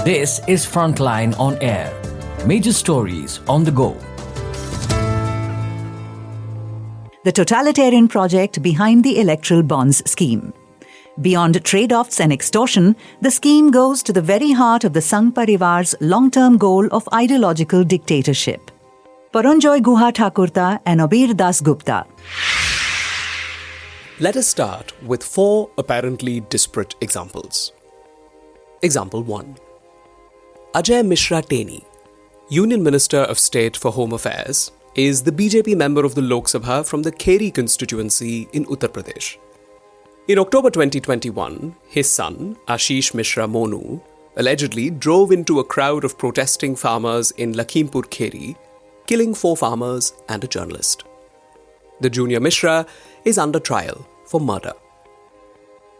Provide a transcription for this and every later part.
This is Frontline on Air. Major stories on the go. The totalitarian project behind the electoral bonds scheme. Beyond trade-offs and extortion, the scheme goes to the very heart of the Sangh Parivar's long-term goal of ideological dictatorship. Paranjoy Guha Thakurta and Abir Dasgupta. Let us start with 4 apparently disparate examples. Example 1. Ajay Mishra Teni, Union Minister of State for Home Affairs, is the BJP member of the Lok Sabha from the Kheri constituency in Uttar Pradesh. In October 2021, his son, Ashish Mishra Monu, allegedly drove into a crowd of protesting farmers in Lakhimpur Kheri, killing 4 farmers and a journalist. The junior Mishra is under trial for murder.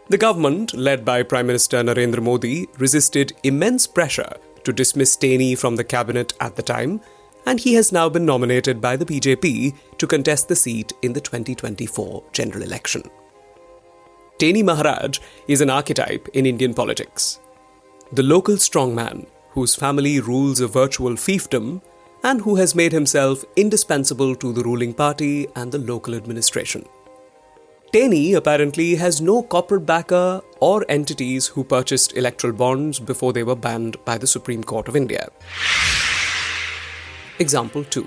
The government, led by Prime Minister Narendra Modi, resisted immense pressure to dismiss Teni from the cabinet at the time, and he has now been nominated by the BJP to contest the seat in the 2024 general election. Teni Maharaj is an archetype in Indian politics. The local strongman whose family rules a virtual fiefdom and who has made himself indispensable to the ruling party and the local administration. Teni apparently has no corporate backer or entities who purchased electoral bonds before they were banned by the Supreme Court of India. Example 2.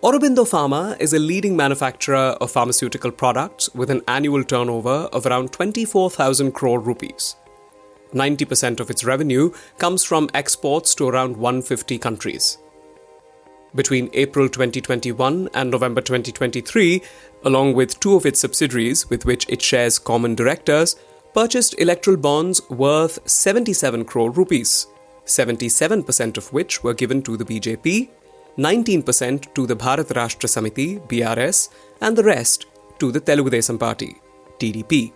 Aurobindo Pharma is a leading manufacturer of pharmaceutical products with an annual turnover of around 24,000 crore rupees. 90% of its revenue comes from exports to around 150 countries. Between April 2021 and November 2023, along with 2 of its subsidiaries with which it shares common directors, purchased electoral bonds worth 77 crore rupees, 77% of which were given to the BJP, 19% to the Hindu Rashtra Samiti, BRS, and the rest to the Telugu Desam Party, TDP.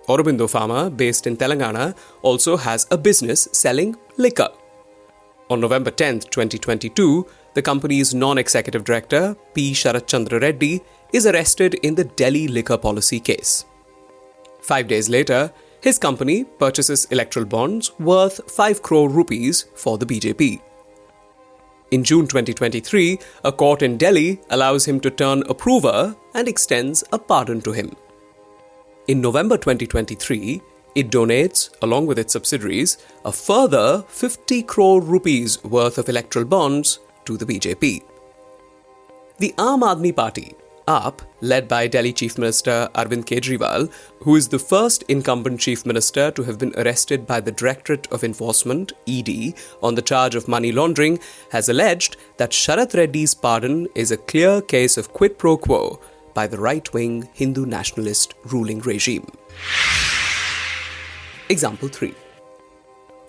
Aurobindo Pharma, based in Telangana, also has a business selling liquor. On November 10, 2022, the company's non-executive director, P. Sharat Chandra Reddy, is arrested in the Delhi liquor policy case. 5 days later, his company purchases electoral bonds worth 5 crore rupees for the BJP. In June 2023, a court in Delhi allows him to turn approver and extends a pardon to him. In November 2023, it donates, along with its subsidiaries, a further 50 crore rupees worth of electoral bonds to the BJP. The Aam Aadmi Party, AAP, led by Delhi Chief Minister Arvind Kejriwal, who is the first incumbent Chief Minister to have been arrested by the Directorate of Enforcement, ED, on the charge of money laundering, has alleged that Sharat Reddy's pardon is a clear case of quid pro quo by the right-wing Hindu nationalist ruling regime. Example 3.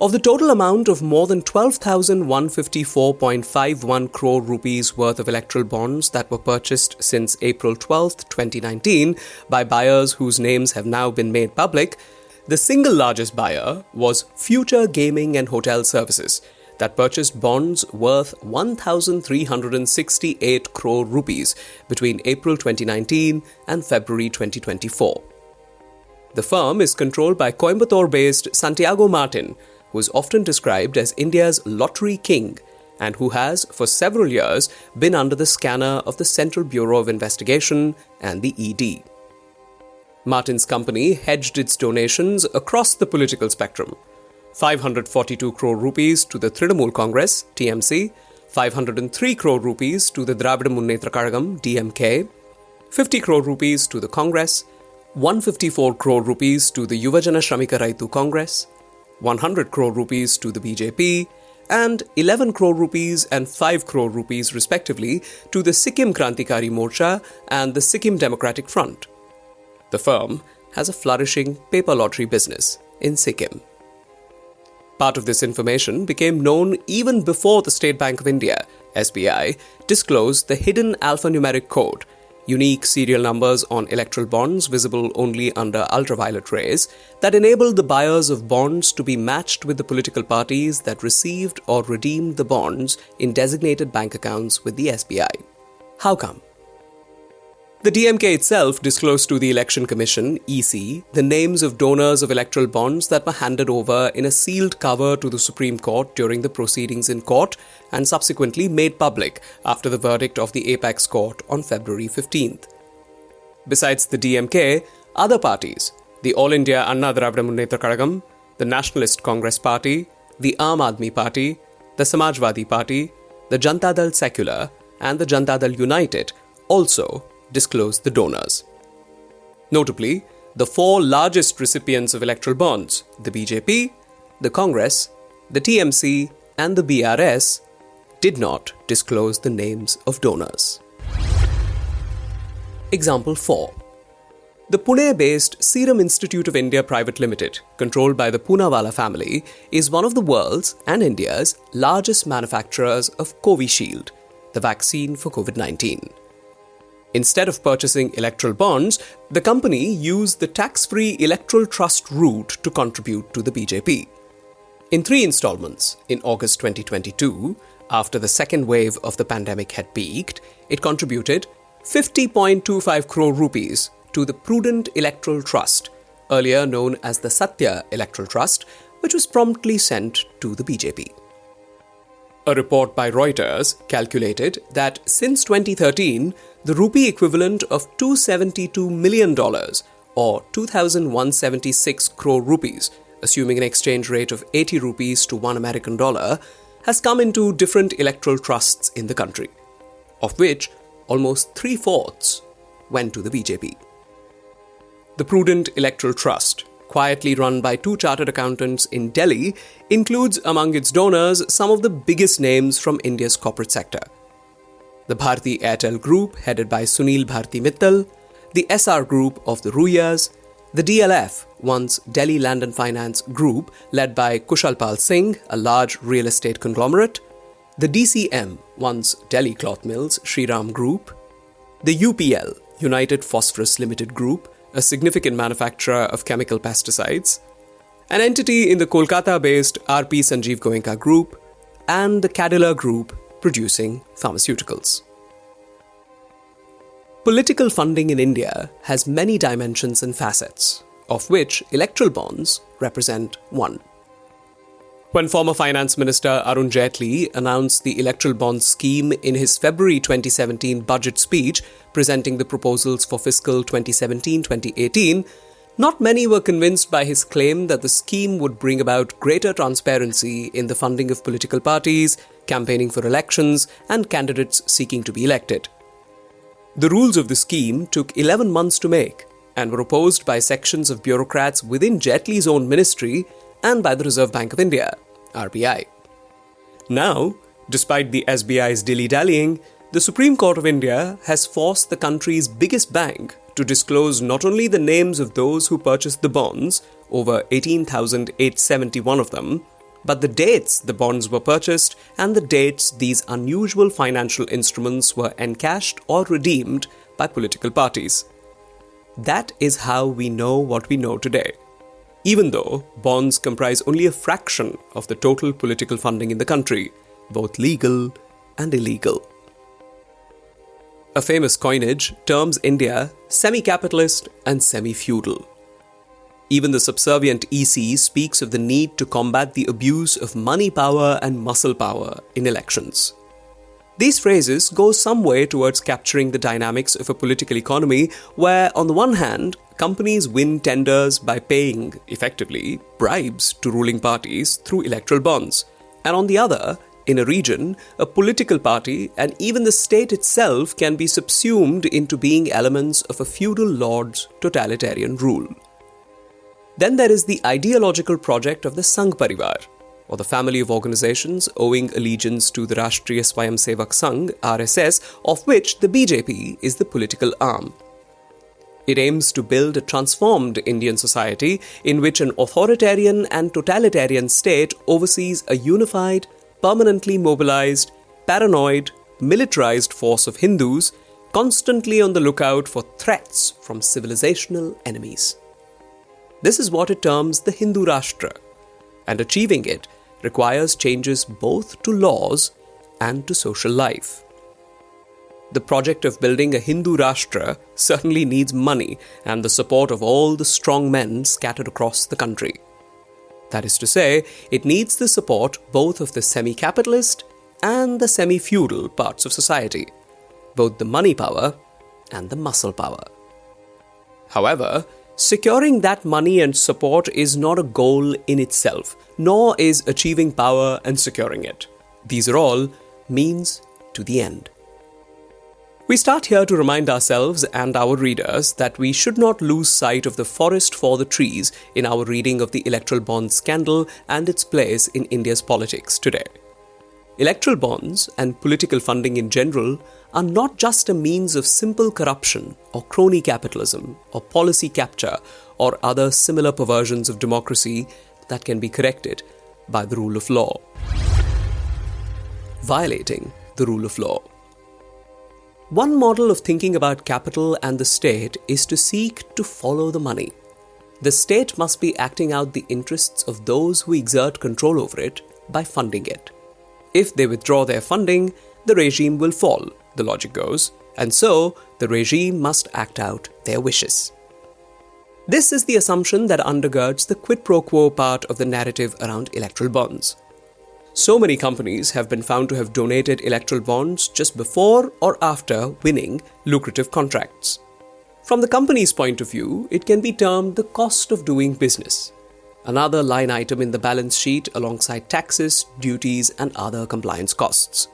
Of the total amount of more than 12,154.51 crore rupees worth of electoral bonds that were purchased since April 12, 2019 by buyers whose names have now been made public, the single largest buyer was Future Gaming and Hotel Services that purchased bonds worth 1,368 crore rupees between April 2019 and February 2024. The firm is controlled by Coimbatore-based Santiago Martin, who is often described as India's lottery king and who has, for several years, been under the scanner of the Central Bureau of Investigation and the ED. Martin's company hedged its donations across the political spectrum. 542 crore rupees to the Trinamool Congress, TMC, 503 crore rupees to the Dravida Munnetra Kazhagam, DMK, 50 crore rupees to the Congress, 154 crore rupees to the Yuvajana Shramika Raitu Congress, 100 crore rupees to the BJP, and 11 crore rupees and 5 crore rupees respectively to the Sikkim Krantikari Morcha and the Sikkim Democratic Front. The firm has a flourishing paper lottery business in Sikkim. Part of this information became known even before the State Bank of India, SBI, disclosed the hidden alphanumeric code, unique serial numbers on electoral bonds visible only under ultraviolet rays, that enabled the buyers of bonds to be matched with the political parties that received or redeemed the bonds in designated bank accounts with the SBI. How come? The DMK itself disclosed to the Election Commission, EC, the names of donors of electoral bonds that were handed over in a sealed cover to the Supreme Court during the proceedings in court and subsequently made public after the verdict of the Apex Court on February 15th. Besides the DMK, other parties, the All India Anna Dravida Munnetra Kazhagam, the Nationalist Congress Party, the Aam Aadmi Party, the Samajwadi Party, the Janata Dal Secular, and the Janata Dal United also disclosed the donors. Notably, the four largest recipients of electoral bonds, the BJP, the Congress, the TMC, and the BRS, did not disclose the names of donors. Example 4. The Pune-based Serum Institute of India Private Limited, controlled by the Poonawalla family, is one of the world's and India's largest manufacturers of Covishield, the vaccine for COVID-19. Instead of purchasing electoral bonds, the company used the tax-free electoral trust route to contribute to the BJP. In 3 installments, in August 2022, after the second wave of the pandemic had peaked, it contributed 50.25 crore rupees to the Prudent Electoral Trust, earlier known as the Satya Electoral Trust, which was promptly sent to the BJP. A report by Reuters calculated that since 2013, the rupee equivalent of $272 million or 2,176 crore rupees, assuming an exchange rate of 80 rupees to $1 American dollar, has come into different electoral trusts in the country, of which almost 3/4 went to the BJP. The Prudent Electoral Trust, quietly run by 2 chartered accountants in Delhi, includes among its donors some of the biggest names from India's corporate sector. The Bharti Airtel Group, headed by Sunil Bharti Mittal, the SR Group of the Ruyas, the DLF, once Delhi Land and Finance Group, led by Kushalpal Singh, a large real estate conglomerate, the DCM, once Delhi Cloth Mills Shriram Group, the UPL, United Phosphorus Limited Group, a significant manufacturer of chemical pesticides, an entity in the Kolkata-based RP Sanjeev Goenka Group, and the Cadila Group producing pharmaceuticals. Political funding in India has many dimensions and facets, of which electoral bonds represent one. When former Finance Minister Arun Jaitley announced the electoral bond scheme in his February 2017 budget speech presenting the proposals for fiscal 2017-2018, not many were convinced by his claim that the scheme would bring about greater transparency in the funding of political parties, campaigning for elections, and candidates seeking to be elected. The rules of the scheme took 11 months to make and were opposed by sections of bureaucrats within Jaitley's own ministry and by the Reserve Bank of India, RBI. Now, despite the SBI's dilly-dallying, the Supreme Court of India has forced the country's biggest bank to disclose not only the names of those who purchased the bonds, over 18,871 of them, but the dates the bonds were purchased and the dates these unusual financial instruments were encashed or redeemed by political parties. That is how we know what we know today, even though bonds comprise only a fraction of the total political funding in the country, both legal and illegal. A famous coinage terms India semi-capitalist and semi-feudal. Even the subservient EC speaks of the need to combat the abuse of money power and muscle power in elections. These phrases go some way towards capturing the dynamics of a political economy where, on the one hand, companies win tenders by paying, effectively, bribes to ruling parties through electoral bonds, and on the other, in a region, a political party and even the state itself can be subsumed into being elements of a feudal lord's totalitarian rule. Then there is the ideological project of the Sangh Parivar, or the family of organizations owing allegiance to the Rashtriya Swayamsevak Sangh, RSS, of which the BJP is the political arm. It aims to build a transformed Indian society in which an authoritarian and totalitarian state oversees a unified, permanently mobilized, paranoid, militarized force of Hindus constantly on the lookout for threats from civilizational enemies. This is what it terms the Hindu Rashtra, and achieving it requires changes both to laws and to social life. the project of building a Hindu Rashtra certainly needs money and the support of all the strong men scattered across the country. That is to say, it needs the support both of the semi-capitalist and the semi-feudal parts of society, both the money power and the muscle power. However, securing that money and support is not a goal in itself, nor is achieving power and securing it. These are all means to the end. We start here to remind ourselves and our readers that we should not lose sight of the forest for the trees in our reading of the electoral bonds scandal and its place in India's politics today. Electoral bonds and political funding in general are not just a means of simple corruption or crony capitalism or policy capture or other similar perversions of democracy that can be corrected by the rule of law. Violating the rule of law. One model of thinking about capital and the state is to seek to follow the money. The state must be acting out the interests of those who exert control over it by funding it. If they withdraw their funding, the regime will fall, the logic goes, and so the regime must act out their wishes. This is the assumption that undergirds the quid pro quo part of the narrative around electoral bonds. So many companies have been found to have donated electoral bonds just before or after winning lucrative contracts. From the company's point of view, it can be termed the cost of doing business, another line item in the balance sheet alongside taxes, duties, and other compliance costs.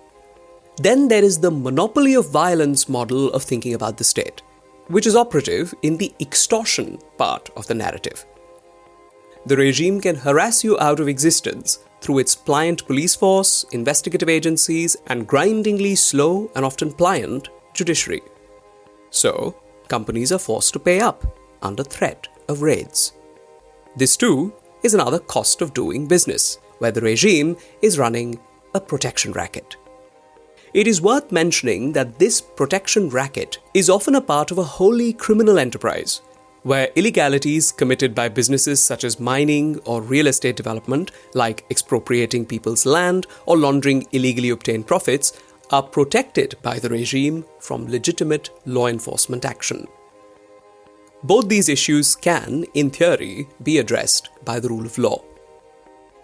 Then there is the monopoly of violence model of thinking about the state, which is operative in the extortion part of the narrative. The regime can harass you out of existence through its pliant police force, investigative agencies, and grindingly slow and often pliant judiciary. So, companies are forced to pay up under threat of raids. This too is another cost of doing business, where the regime is running a protection racket. It is worth mentioning that this protection racket is often a part of a wholly criminal enterprise, where illegalities committed by businesses such as mining or real estate development, like expropriating people's land or laundering illegally obtained profits, are protected by the regime from legitimate law enforcement action. Both these issues can, in theory, be addressed by the rule of law.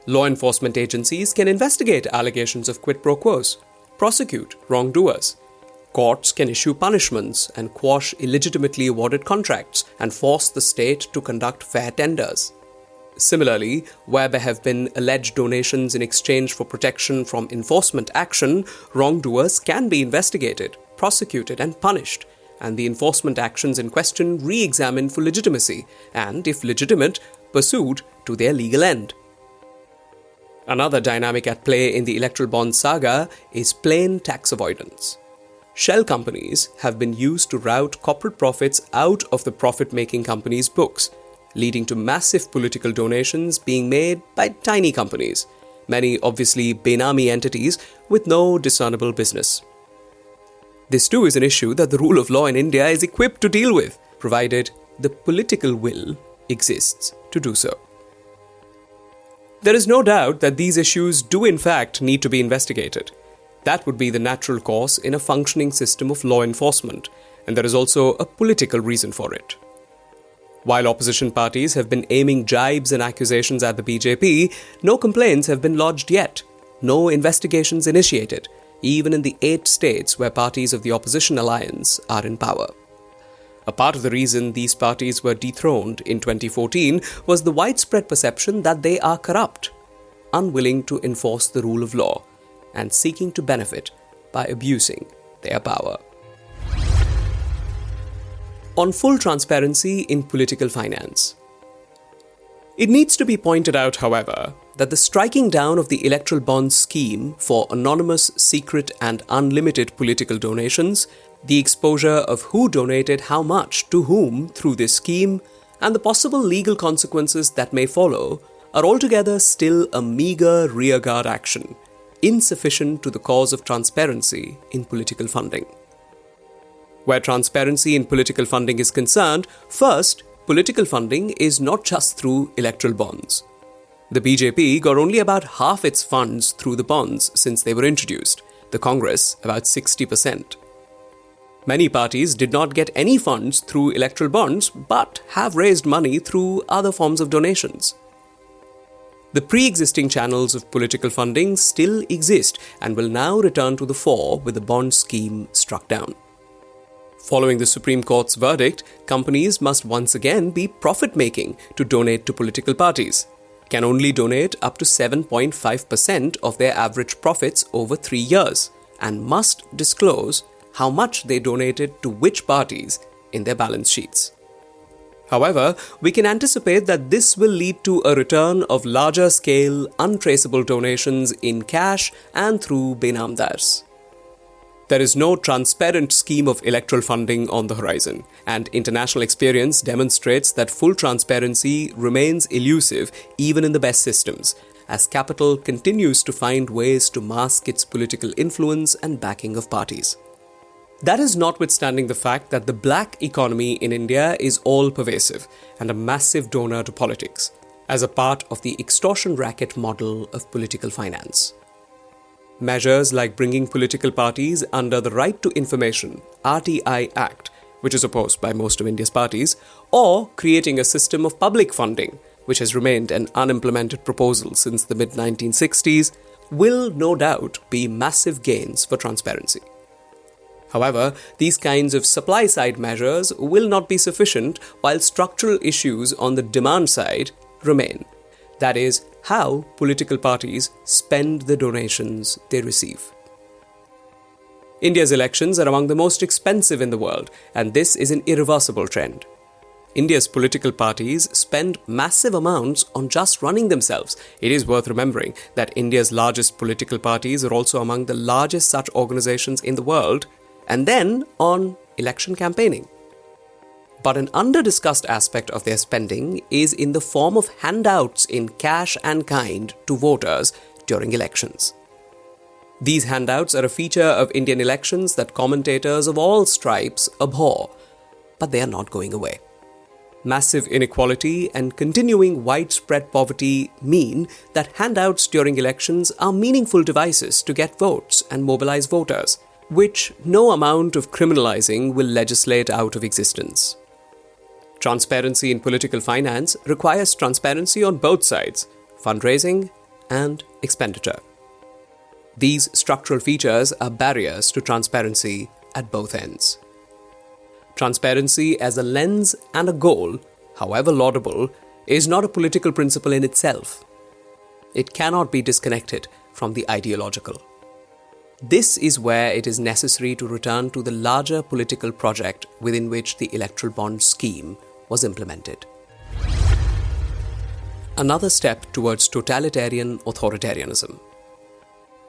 Law enforcement agencies can investigate allegations of quid pro quos, prosecute wrongdoers. Courts can issue punishments and quash illegitimately awarded contracts and force the state to conduct fair tenders. Similarly, where there have been alleged donations in exchange for protection from enforcement action, wrongdoers can be investigated, prosecuted, and punished, and the enforcement actions in question re-examined for legitimacy and, if legitimate, pursued to their legal end. Another dynamic at play in the electoral bond saga is plain tax avoidance. Shell companies have been used to route corporate profits out of the profit-making companies' books, leading to massive political donations being made by tiny companies, many obviously Benami entities with no discernible business. This too is an issue that the rule of law in India is equipped to deal with, provided the political will exists to do so. There is no doubt that these issues do in fact need to be investigated. That would be the natural course in a functioning system of law enforcement, and there is also a political reason for it. While opposition parties have been aiming jibes and accusations at the BJP, no complaints have been lodged yet, no investigations initiated, even in the 8 states where parties of the opposition alliance are in power. A part of the reason these parties were dethroned in 2014 was the widespread perception that they are corrupt, unwilling to enforce the rule of law, and seeking to benefit by abusing their power. On full transparency in political finance. It needs to be pointed out, however, that the striking down of the electoral bonds scheme for anonymous, secret, and unlimited political donations, the exposure of who donated how much to whom through this scheme, and the possible legal consequences that may follow, are altogether still a meagre rearguard action, insufficient to the cause of transparency in political funding. Where transparency in political funding is concerned, first, political funding is not just through electoral bonds. The BJP got only about half its funds through the bonds since they were introduced, the Congress about 60%. Many parties did not get any funds through electoral bonds but have raised money through other forms of donations. The pre-existing channels of political funding still exist and will now return to the fore with the bond scheme struck down. Following the Supreme Court's verdict, companies must once again be profit-making to donate to political parties, can only donate up to 7.5% of their average profits over 3 years, and must disclose how much they donated to which parties in their balance sheets. However, we can anticipate that this will lead to a return of larger-scale, untraceable donations in cash and through benamdars. There is no transparent scheme of electoral funding on the horizon, and international experience demonstrates that full transparency remains elusive even in the best systems, as capital continues to find ways to mask its political influence and backing of parties. That is notwithstanding the fact that the black economy in India is all-pervasive and a massive donor to politics, as a part of the extortion racket model of political finance. Measures like bringing political parties under the Right to Information (RTI) Act, which is opposed by most of India's parties, or creating a system of public funding, which has remained an unimplemented proposal since the mid-1960s, will no doubt be massive gains for transparency. However, these kinds of supply-side measures will not be sufficient while structural issues on the demand side remain. That is, how political parties spend the donations they receive. India's elections are among the most expensive in the world, and this is an irreversible trend. India's political parties spend massive amounts on just running themselves. It is worth remembering that India's largest political parties are also among the largest such organizations in the world, and then on election campaigning. But an under-discussed aspect of their spending is in the form of handouts in cash and kind to voters during elections. These handouts are a feature of Indian elections that commentators of all stripes abhor, but they are not going away. Massive inequality and continuing widespread poverty mean that handouts during elections are meaningful devices to get votes and mobilize voters, which no amount of criminalizing will legislate out of existence. Transparency in political finance requires transparency on both sides, fundraising and expenditure. These structural features are barriers to transparency at both ends. Transparency as a lens and a goal, however laudable, is not a political principle in itself. It cannot be disconnected from the ideological. This is where it is necessary to return to the larger political project within which the electoral bond scheme was implemented. Another step towards totalitarian authoritarianism.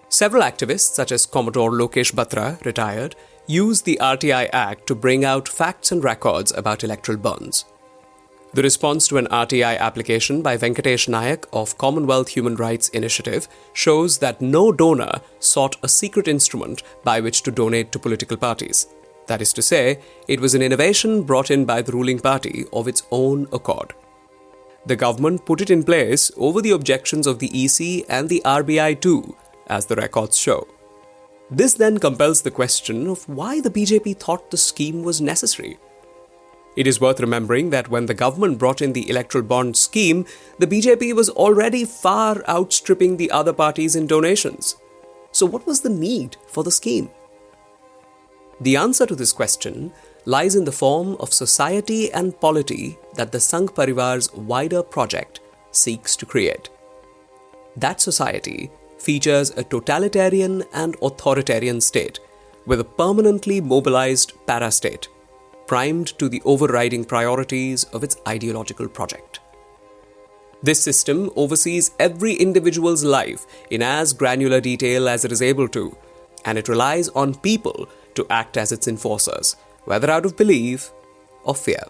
Several activists, such as Commodore Lokesh Batra, retired, used the RTI Act to bring out facts and records about electoral bonds. The response to an RTI application by Venkatesh Nayak of Commonwealth Human Rights Initiative shows that no donor sought a secret instrument by which to donate to political parties. That is to say, it was an innovation brought in by the ruling party of its own accord. The government put it in place over the objections of the EC and the RBI too, as the records show. This then compels the question of why the BJP thought the scheme was necessary. It is worth remembering that when the government brought in the electoral bond scheme, the BJP was already far outstripping the other parties in donations. So what was the need for the scheme? The answer to this question lies in the form of society and polity that the Sangh Parivar's wider project seeks to create. That society features a totalitarian and authoritarian state with a permanently mobilized parastate, primed to the overriding priorities of its ideological project. This system oversees every individual's life in as granular detail as it is able to, and it relies on people to act as its enforcers, whether out of belief or fear.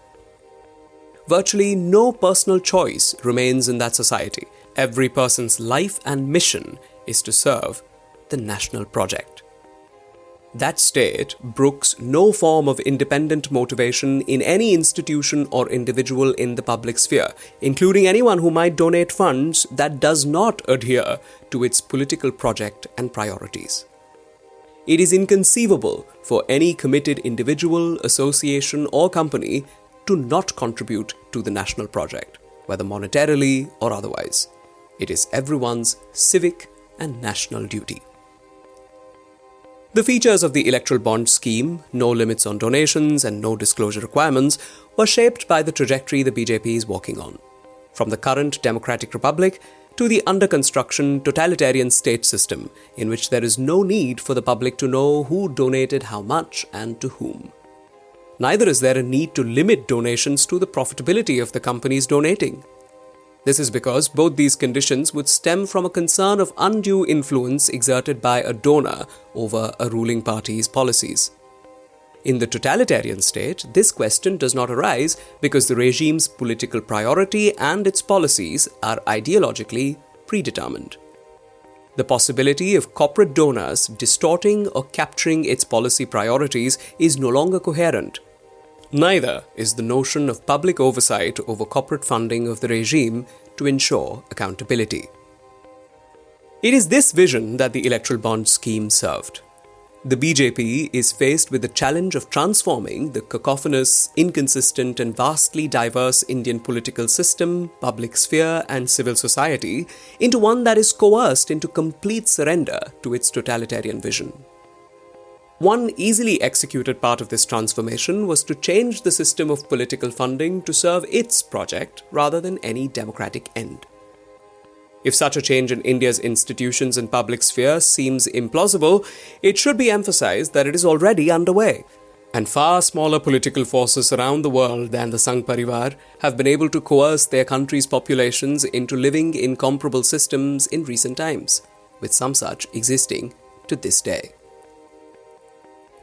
Virtually no personal choice remains in that society. Every person's life and mission is to serve the national project. That state brooks no form of independent motivation in any institution or individual in the public sphere, including anyone who might donate funds that does not adhere to its political project and priorities. It is inconceivable for any committed individual, association, or company to not contribute to the national project, whether monetarily or otherwise. It is everyone's civic and national duty. The features of the electoral bond scheme, no limits on donations and no disclosure requirements, were shaped by the trajectory the BJP is walking on. From the current democratic republic to the under-construction totalitarian state system, in which there is no need for the public to know who donated how much and to whom. Neither is there a need to limit donations to the profitability of the companies donating. This is because both these conditions would stem from a concern of undue influence exerted by a donor over a ruling party's policies. In the totalitarian state, this question does not arise because the regime's political priority and its policies are ideologically predetermined. The possibility of corporate donors distorting or capturing its policy priorities is no longer coherent. Neither is the notion of public oversight over corporate funding of the regime to ensure accountability. It is this vision that the electoral bond scheme served. The BJP is faced with the challenge of transforming the cacophonous, inconsistent and vastly diverse Indian political system, public sphere and civil society into one that is coerced into complete surrender to its totalitarian vision. One easily executed part of this transformation was to change the system of political funding to serve its project rather than any democratic end. If such a change in India's institutions and public sphere seems implausible, it should be emphasized that it is already underway, and far smaller political forces around the world than the Sangh Parivar have been able to coerce their country's populations into living in comparable systems in recent times, with some such existing to this day.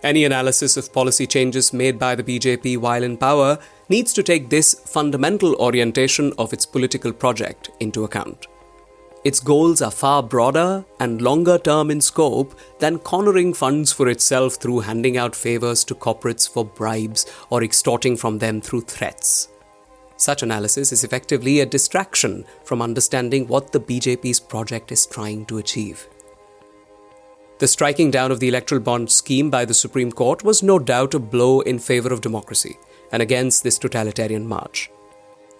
Any analysis of policy changes made by the BJP while in power needs to take this fundamental orientation of its political project into account. Its goals are far broader and longer term in scope than cornering funds for itself through handing out favors to corporates for bribes or extorting from them through threats. Such analysis is effectively a distraction from understanding what the BJP's project is trying to achieve. The striking down of the electoral bond scheme by the Supreme Court was no doubt a blow in favor of democracy and against this totalitarian march.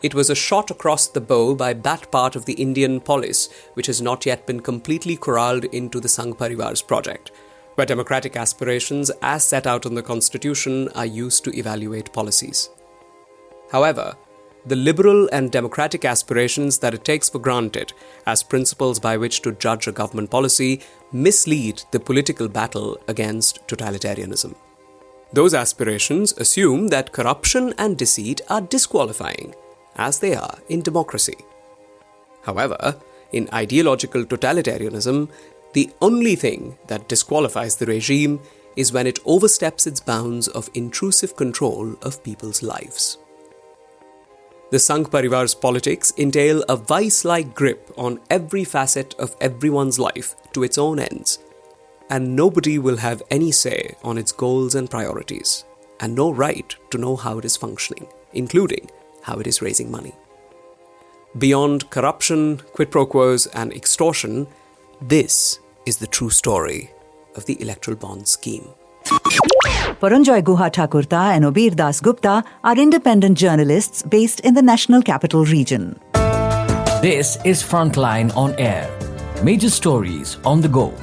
It was a shot across the bow by that part of the Indian polis which has not yet been completely corralled into the Sangh Parivar's project, where democratic aspirations as set out in the Constitution are used to evaluate policies. However, the liberal and democratic aspirations that it takes for granted as principles by which to judge a government policy mislead the political battle against totalitarianism. Those aspirations assume that corruption and deceit are disqualifying, as they are in democracy. However, in ideological totalitarianism, the only thing that disqualifies the regime is when it oversteps its bounds of intrusive control of people's lives. The Sangh Parivar's politics entail a vice-like grip on every facet of everyone's life to its own ends, and nobody will have any say on its goals and priorities, and no right to know how it is functioning, including how it is raising money. Beyond corruption, quid pro quos, and extortion, this is the true story of the electoral bond scheme. Paranjoy, Guha, Thakurta and Abir Dasgupta are independent journalists based in the National Capital Region. This is Frontline on Air. Major stories on the go.